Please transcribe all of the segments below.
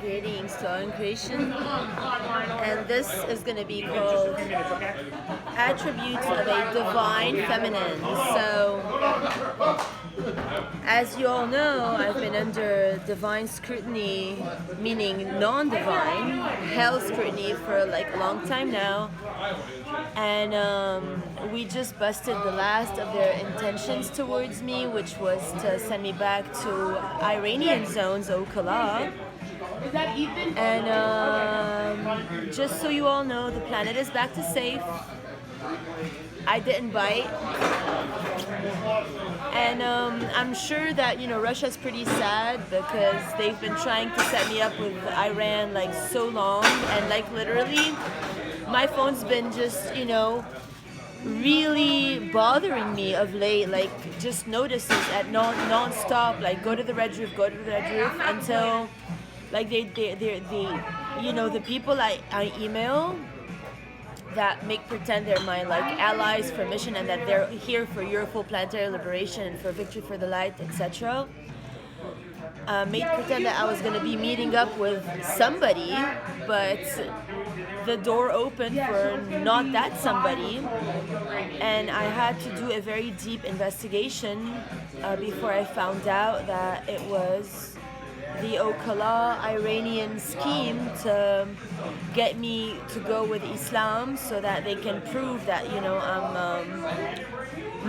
Greetings to all in creation, and this is going to be called Attributes of a Divine Feminine. So, as you all know, I've been under divine scrutiny, meaning non-divine, hell scrutiny for like a long time now. And we just busted the last of their intentions towards me, which was to send me back to Iranian zones, Okala. And just so you all know, the planet is back to safe. I didn't bite. And I'm sure that, Russia's pretty sad because they've been trying to set me up with Iran like so long. And like literally, my phone's been just, really bothering me of late. Like just notices at non-stop, like go to the red roof, until like they the people I email that make pretend they're my like allies for mission and that they're here for your full planetary liberation and for victory for the light, etc. Made pretend that I was going to be meeting up with somebody, but the door opened for not that somebody, and I had to do a very deep investigation before I found out that it was the Okala Iranian scheme to get me to go with Islam so that they can prove that, I'm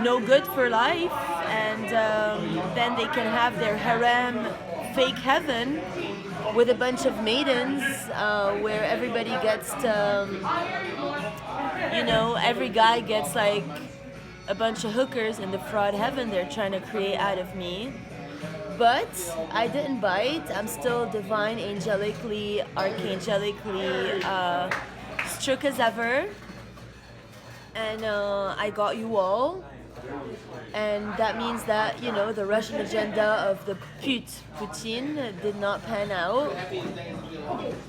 no good for life, and then they can have their harem fake heaven with a bunch of maidens where everybody gets to, every guy gets like a bunch of hookers in the fraud heaven they're trying to create out of me. But I didn't bite. I'm still divine, angelically, archangelically struck as ever. And I got you all. And that means that, the Russian agenda of the Putin did not pan out.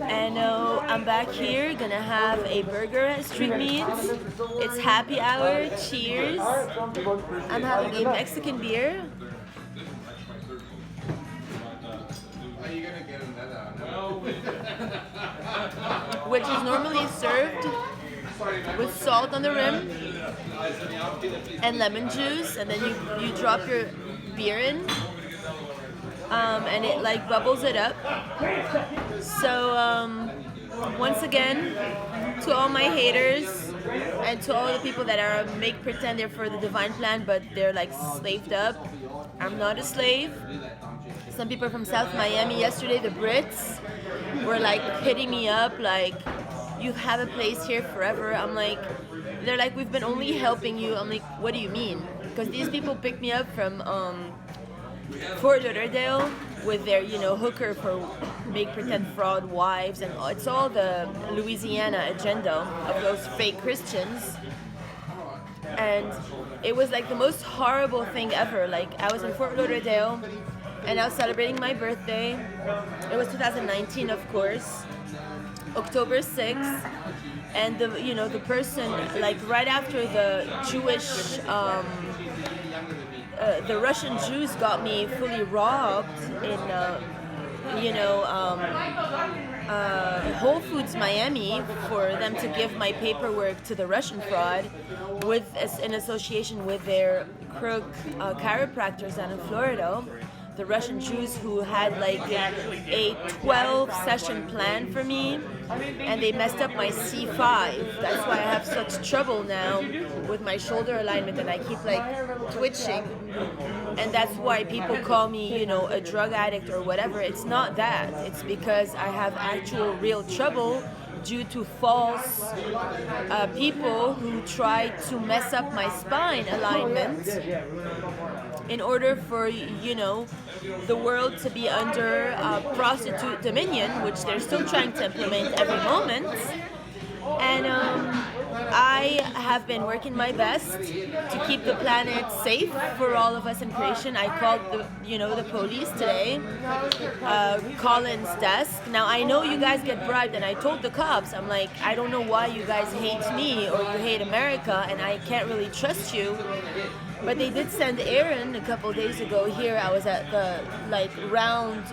And I'm back here, gonna have a burger at Street Meats. It's happy hour, cheers. I'm having a Mexican beer. Which is normally served with salt on the rim and lemon juice, and then you drop your beer in, and it like bubbles it up. So once again, to all my haters and to all the people that are make pretend they're for the divine plan but they're like slaved up, I'm not a slave. Some people from South Miami yesterday, the Brits, were like hitting me up like, you have a place here forever. I'm like, they're like, we've been only helping you. I'm like, what do you mean? Because these people picked me up from Fort Lauderdale with their, hooker for make pretend fraud wives, and it's all the Louisiana agenda of those fake Christians. And it was like the most horrible thing ever. Like I was in Fort Lauderdale and I was celebrating my birthday. It was 2019, of course, October 6th. And the person, like right after the Jewish, the Russian Jews got me fully robbed in, Whole Foods Miami for them to give my paperwork to the Russian fraud in association with their crook chiropractors down in Florida. The Russian Jews who had like a 12-session plan for me, and they messed up my C5. That's why I have such trouble now with my shoulder alignment, and I keep like twitching. And that's why people call me, a drug addict or whatever. It's not that. It's because I have actual real trouble due to false people who try to mess up my spine alignment in order for, the world to be under prostitute dominion, which they're still trying to implement every moment. And I have been working my best to keep the planet safe for all of us in creation. I called the police today, Colin's desk. Now I know you guys get bribed, and I told the cops, I'm like, I don't know why you guys hate me or you hate America, and I can't really trust you. But they did send Aaron a couple days ago here. I was at the round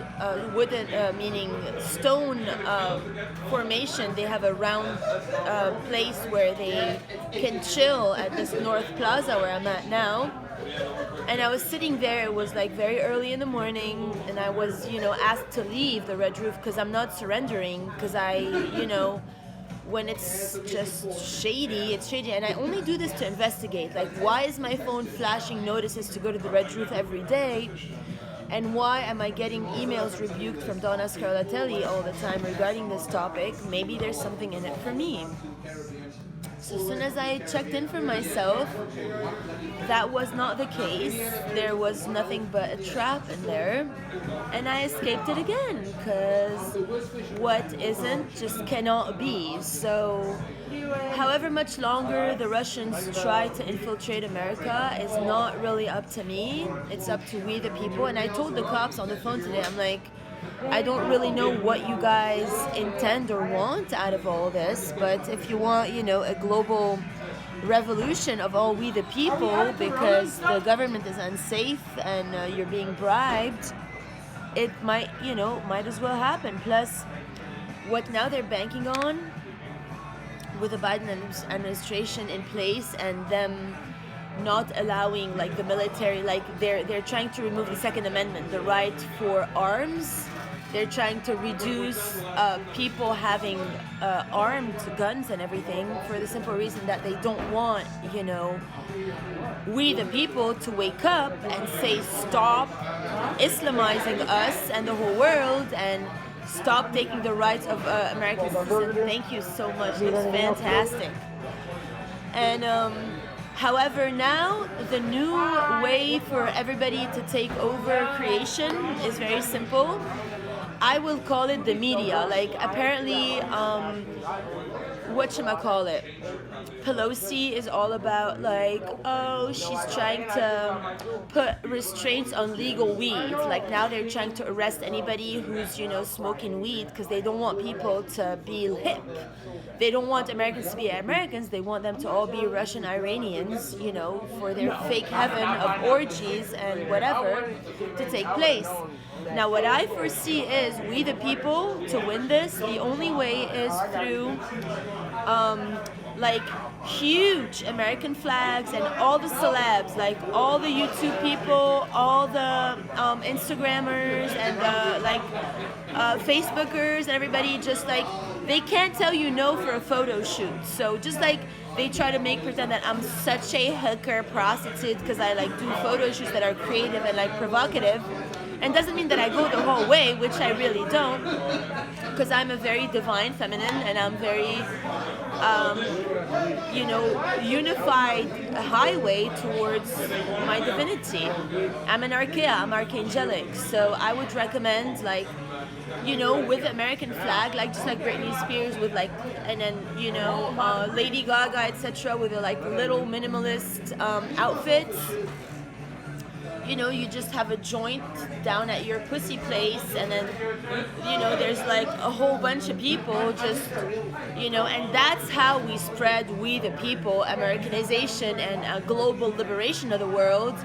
wooden, meaning stone formation. They have a round place where they can chill at this North Plaza where I'm at now. And I was sitting there. It was very early in the morning, and I was asked to leave the Red Roof because I'm not surrendering, because when it's just shady, it's shady. And I only do this to investigate. Why is my phone flashing notices to go to the Red Roof every day? And why am I getting emails rebuked from Donna Scarlatelli all the time regarding this topic? Maybe there's something in it for me. So as soon as I checked in for myself, that was not the case. There was nothing but a trap in there. And I escaped it again, because what isn't just cannot be. So however much longer the Russians try to infiltrate America is not really up to me. It's up to we the people. And I told the cops on the phone today, I'm like, I don't really know what you guys intend or want out of all this, but if you want, a global revolution of all we the people, because the government is unsafe and you're being bribed, it might as well happen. Plus, what now they're banking on with the Biden administration in place and them not allowing the military, they're trying to remove the Second Amendment, the right for arms. They're trying to reduce people having armed guns and everything, for the simple reason that they don't want, we the people to wake up and say, stop Islamizing us and the whole world, and stop taking the rights of American citizens. Thank you so much. It's fantastic. And however, now the new way for everybody to take over creation is very simple. I will call it the media. Apparently, whatchamacallit, Pelosi is all about she's trying to put restraints on legal weed. Now they're trying to arrest anybody who's smoking weed, because they don't want people to be hip. They don't want Americans to be Americans. They want them to all be Russian Iranians, for their fake heaven of orgies and whatever to take place. Now, what I foresee is we the people to win this. The only way is through huge American flags, and all the celebs, all the YouTube people, all the Instagrammers and the Facebookers and everybody, just they can't tell you no for a photo shoot. So just they try to pretend that I'm such a hooker prostitute because I do photo shoots that are creative and provocative. And doesn't mean that I go the whole way, which I really don't, because I'm a very divine feminine, and I'm very, unified highway towards my divinity. I'm an archaea, I'm archangelic. So I would recommend, with the American flag, just like Britney Spears with and then, Lady Gaga, etc., with the little minimalist outfits. You just have a joint down at your pussy place, and then, there's a whole bunch of people just, and that's how we spread we the people, Americanization and global liberation of the world.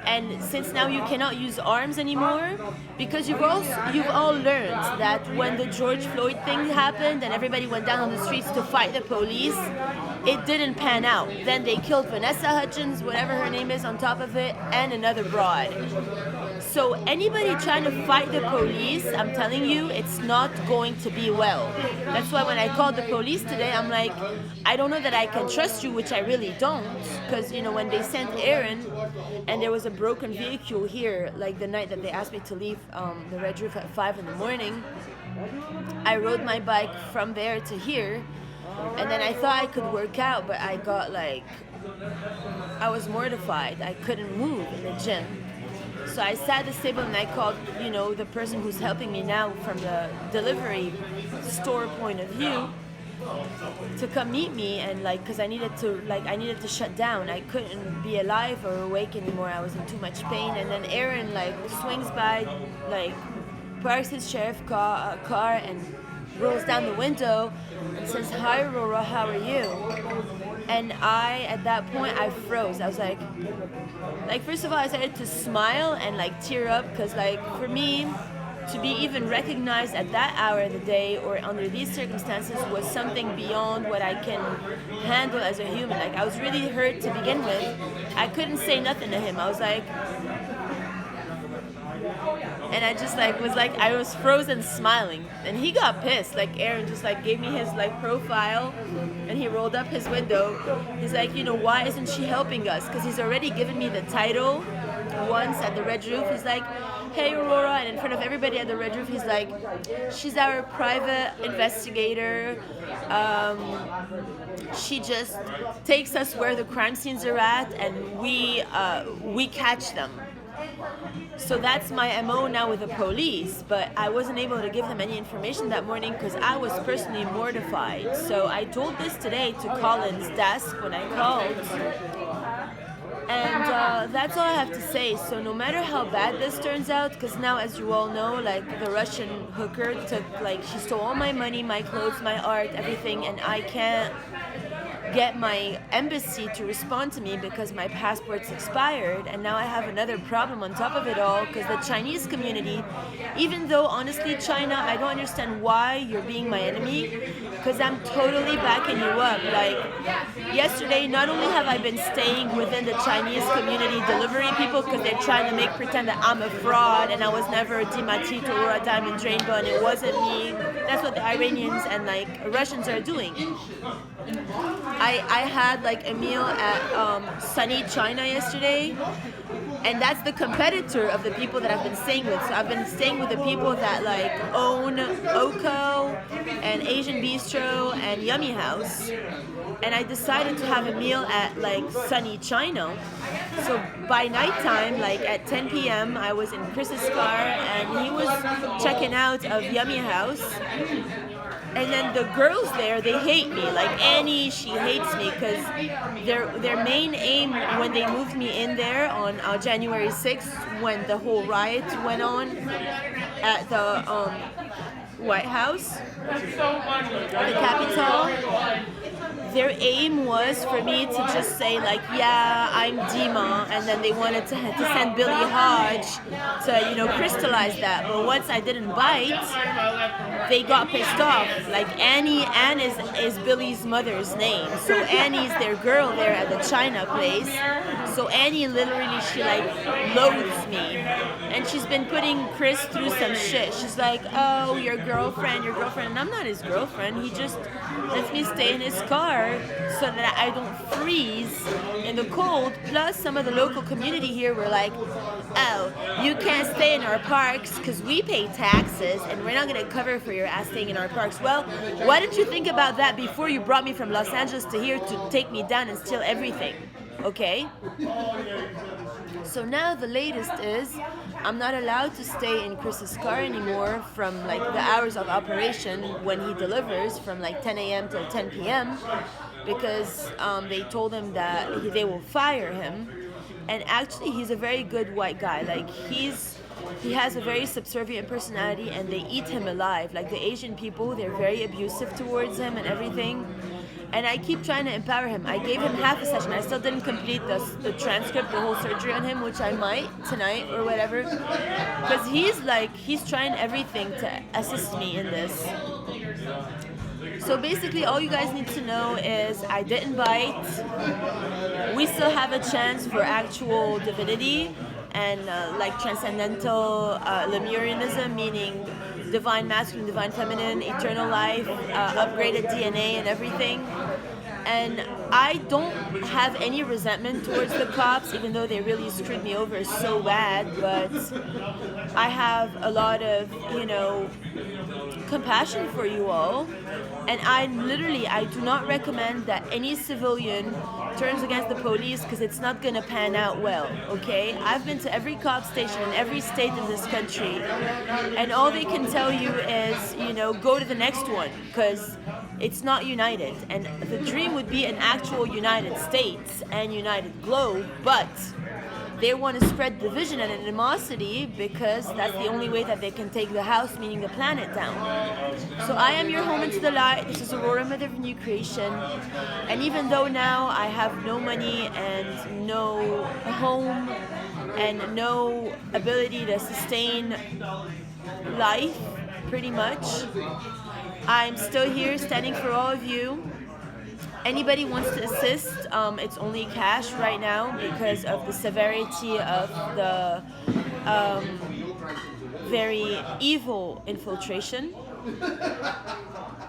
And since now you cannot use arms anymore, because you've all learned that when the George Floyd thing happened and everybody went down on the streets to fight the police, it didn't pan out. Then they killed Vanessa Hudgens, whatever her name is, on top of it, and another broad. So anybody trying to fight the police, I'm telling you, it's not going to be well. That's why when I called the police today, I'm like, I don't know that I can trust you, which I really don't, because when they sent Aaron and there was a broken vehicle here, the night that they asked me to leave the Red Roof at 5 in the morning, I rode my bike from there to here, and then I thought I could work out, but I got I was mortified. I couldn't move in the gym. So I sat at the table and I called, the person who's helping me now from the delivery store point of view to come meet me, and because I needed to shut down. I couldn't be alive or awake anymore. I was in too much pain. And then Aaron swings by, parks his sheriff car and rolls down the window and says, "Hi, Aurora, how are you?" And at that point, I froze. I was like, first of all, I started to smile and like tear up, because like for me, to be even recognized at that hour of the day or under these circumstances was something beyond what I can handle as a human. Like, I was really hurt to begin with. I couldn't say nothing to him. I was like, and I just like was like, I was frozen smiling, and he got pissed. Like, Aaron just like gave me his like profile, and he rolled up his window. He's like, why isn't she helping us? Because he's already given me the title once at the Red Roof. He's like, hey Aurora, and in front of everybody at the Red Roof, he's like, she's our private investigator. She just takes us where the crime scenes are at, and we catch them. So that's my MO now with the police, but I wasn't able to give them any information that morning because I was personally mortified. So I told this today to Colin's desk when I called. And that's all I have to say. So no matter how bad this turns out, because now, as you all know, like, the Russian hooker took, like, she stole all my money, my clothes, my art, everything, and I can't get my embassy to respond to me because my passport's expired. And now I have another problem on top of it all, because the Chinese community, even though honestly, China, I don't understand why you're being my enemy, because I'm totally backing you up. Like, yesterday, not only have I been staying within the Chinese community delivering people because they're trying to make pretend that I'm a fraud and I was never a Dimatito or a Diamond Rainbow and it wasn't me. That's what the Iranians and like Russians are doing. I had like a meal at Sunny China yesterday, and that's the competitor of the people that I've been staying with. So I've been staying with the people that like own Oko and Asian Bistro and Yummy House, and I decided to have a meal at like Sunny China. So by nighttime, like at 10 p.m., I was in Chris's car and he was checking out of Yummy House. And then the girls there, they hate me. Like Annie, she hates me because their main aim when they moved me in there on January 6th, when the whole riot went on at the White House, the Capitol. Their aim was for me to just say like, yeah, I'm Dima, and then they wanted to send Billy Hodge to, crystallize that. But once I didn't bite, they got pissed off. Like Anne is Billy's mother's name, so Annie's their girl there at the China place. So Annie literally, she like loathes me, and she's been putting Chris through some shit. She's like, oh, your girlfriend, and I'm not his girlfriend. He just lets me stay in his car so that I don't freeze in the cold. Plus, some of the local community here were like, oh, you can't stay in our parks because we pay taxes and we're not going to cover for your ass staying in our parks. Well, why didn't you think about that before you brought me from Los Angeles to here to take me down and steal everything? Okay? So now the latest is I'm not allowed to stay in Chris's car anymore from like the hours of operation when he delivers from like 10 a.m. till 10 p.m. because they told him that they will fire him. And actually he's a very good white guy. Like he has a very subservient personality and they eat him alive. Like the Asian people, they're very abusive towards him and everything. And I keep trying to empower him. I gave him half a session. I still didn't complete the transcript, the whole surgery on him, which I might tonight or whatever. Because he's trying everything to assist me in this. So basically all you guys need to know is I didn't bite. We still have a chance for actual divinity and like transcendental Lemurianism, meaning divine masculine, divine feminine, eternal life, upgraded DNA and everything. And I don't have any resentment towards the cops, even though they really screwed me over so bad, but I have a lot of, compassion for you all. And I do not recommend that any civilian turns against the police because it's not going to pan out well, okay? I've been to every cop station in every state in this country, and all they can tell you is, go to the next one because it's not united. And the dream would be an actual United States and United Globe, but they want to spread division and animosity because that's the only way that they can take the house, meaning the planet, down. So I am your home into the light. This is Aurora, Mother of New Creation. And even though now I have no money and no home and no ability to sustain life, pretty much, I'm still here standing for all of you. Anybody wants to assist, it's only cash right now because of the severity of the very evil infiltration.